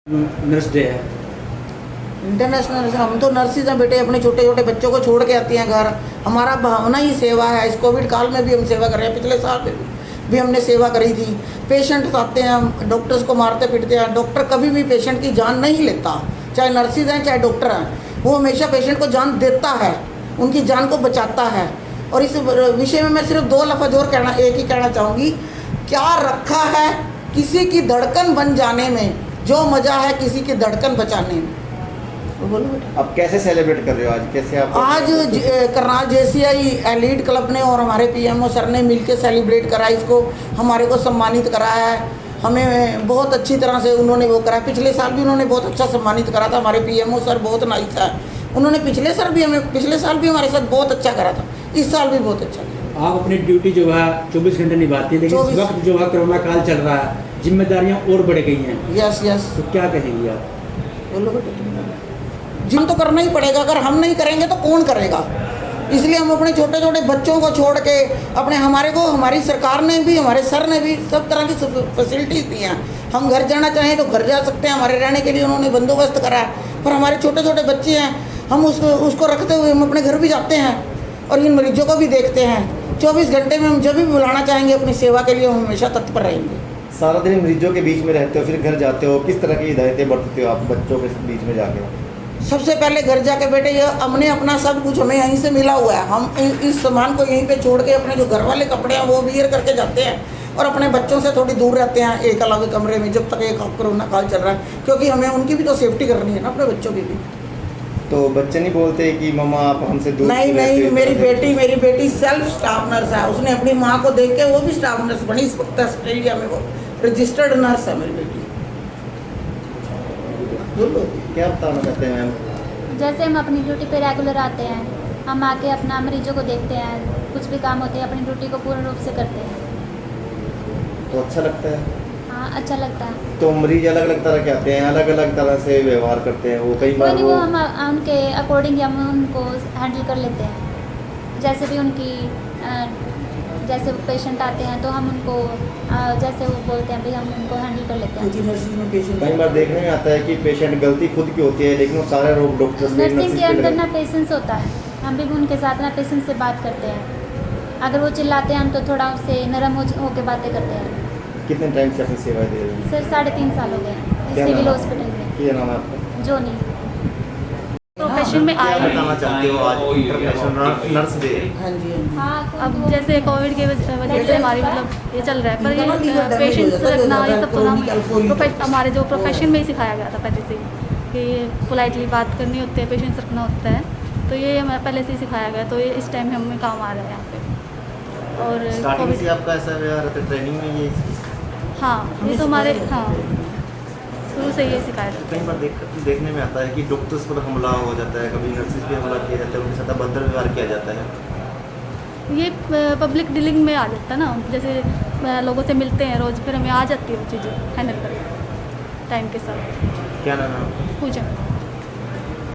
Nurse day है। International हम तो नर्सिस हैं बेटे, अपने छोटे छोटे बच्चों को छोड़ के आती हैं घर। हमारा भावना ही सेवा है। इस कोविड काल में भी हम सेवा कर रहे हैं, पिछले साल में भी हमने सेवा करी थी। पेशेंट आते हैं, डॉक्टर्स को मारते पीटते हैं। डॉक्टर कभी भी पेशेंट की जान नहीं लेता, चाहे नर्सिस हैं चाहे डॉक्टर हैं। वो हमेशा पेशेंट को जान देता है, उनकी जान को बचाता है। और इस विषय में मैं सिर्फ दो लफ्ज़ और एक ही कहना चाहूँगी, क्या रखा है किसी की धड़कन बन जाने में, जो मज़ा है किसी की धड़कन बचाने में। बोलो बेटा। अब कैसे सेलिब्रेट कर रहे हो आज? कैसे आप आज करनाल जेसीआई एलीट क्लब ने और हमारे पीएमओ सर ने मिलकर सेलिब्रेट करा, इसको हमारे को सम्मानित कराया है। हमें बहुत अच्छी तरह से उन्होंने वो करा। पिछले साल भी उन्होंने बहुत अच्छा सम्मानित करा था। हमारे पीएमओ सर बहुत नाइस है, उन्होंने पिछले साल भी हमारे साथ बहुत अच्छा करा था, इस साल भी बहुत अच्छा किया। आप अपनी ड्यूटी जो है 24 घंटे निभाती है, लेकिन इस वक्त जो है कोरोना काल चल रहा है, जिम्मेदारियां और बढ़ गई हैं। यस तो क्या कहेंगी आप? बोलो बेटा। जिम तो करना ही पड़ेगा, अगर हम नहीं करेंगे तो कौन करेगा। इसलिए हम अपने छोटे छोटे बच्चों को छोड़ के हमारी सरकार ने भी, हमारे सर ने भी सब तरह की फैसिलिटीज़ दी हैं। हम घर जाना चाहें तो घर जा सकते हैं, हमारे रहने के लिए उन्होंने बंदोबस्त करा है। पर हमारे छोटे छोटे बच्चे हैं, हम उसको रखते हुए हम अपने घर भी जाते हैं और इन मरीजों को भी देखते हैं। 24 घंटे में हम जब भी बुलाना चाहेंगे अपनी सेवा के लिए हम हमेशा तत्पर रहेंगे। सारा दिन मरीजों के बीच में रहते हो, फिर घर जाते हो, किस तरह की हिदायतें बरतते हो आप बच्चों के बीच में जाके? सबसे पहले घर जाके बेटे, ये हमने अपना सब कुछ हमें यहीं से मिला हुआ है। हम इस सामान को यहीं पे छोड़ के अपने जो घर वाले कपड़े हैं वो वियर करके जाते हैं और अपने बच्चों से थोड़ी दूर रहते हैं, एक अलग कमरे में, जब तक एक कोरोना काल चल रहा है, क्योंकि हमें उनकी भी तो सेफ्टी करनी है ना, अपने बच्चों की भी। तो बच्चे नहीं बोलते कि मम्मा आप हमसे दूर नहीं, मेरी बेटी सेल्फ स्टाफ नर्स है। उसने अपनी माँ को देख के वो भी स्टाफ नर्स बनी। इस वक्त ऑस्ट्रेलिया में वो रजिस्टर्ड नर्स है मेरी बेटी। क्या बताना चाहते हैं मैम? जैसे हम अपनी ड्यूटी पे रेगुलर आते हैं, हम आके अपना मरीजों को देखते हैं, कुछ भी काम होते हैं अपनी ड्यूटी को पूर्ण रूप से करते हैं। तो अच्छा लगता है? हाँ, अच्छा लगता है। तो मरीज अलग अलग तरह के आते हैं, अलग अलग तरह से व्यवहार करते हैं, वो कई बार वो हम उनके अकॉर्डिंग हम उनको हैंडल कर लेते हैं। जैसे भी उनकी जैसे पेशेंट आते हैं तो हम उनको जैसे वो बोलते हैं भाई हम उनको हैंडल कर लेते हैं। कई बार देखने में आता है कि पेशेंट गलती खुद की होती है, लेकिन वो सारे रोग डॉक्टर से नर्सिंग के अंदर ना पेशेंस होता है, हम भी उनके साथ ना पेशेंस से बात करते हैं। अगर वो चिल्लाते हैं हम तो थोड़ा उससे नरम होकर बातें करते हैं। कितने टाइम से अपनी सेवाएं दे रहे हैं? सर 3.5 साल हो गए हैं सिविल हॉस्पिटल में। क्या नाम है आपका? जोनी। प्रोफेशन में आए क्या बताना चाहते हो आज इंटरनेशनल नर्स डे? हाँ जी। अब जैसे कोविड की वजह से हमारी मतलब ये चल रहा है, पर ये पेशेंट्स रखना ये सब तो हमारे जो प्रोफेशन में ही सिखाया गया था पहले से कि पोलाइटली बात करनी होती है, पेशेंट्स रखना होता है। तो ये हमें पहले से ही सिखाया गया, तो ये इस टाइम हमें काम आ रहा है यहाँ पे। और स्टार्टिंग से आपका ऐसा व्यवहार रहता है ट्रेनिंग में? ये हाँ, ये तो हमारे शुरू से ये सिखाया था। कई बार देखने में आता है कि डॉक्टर्स पर हमला हो जाता है, कभी नर्सिस पे हमला किया जाता है, उनके साथ अभद्र व्यवहार किया जाता है। ये पब्लिक डीलिंग में आ जाता है ना, जैसे लोगों से मिलते हैं रोज़, फिर हमें आ जाती है वो चीज़ें हैंडल करना टाइम के साथ। क्या नाम है? पूजा।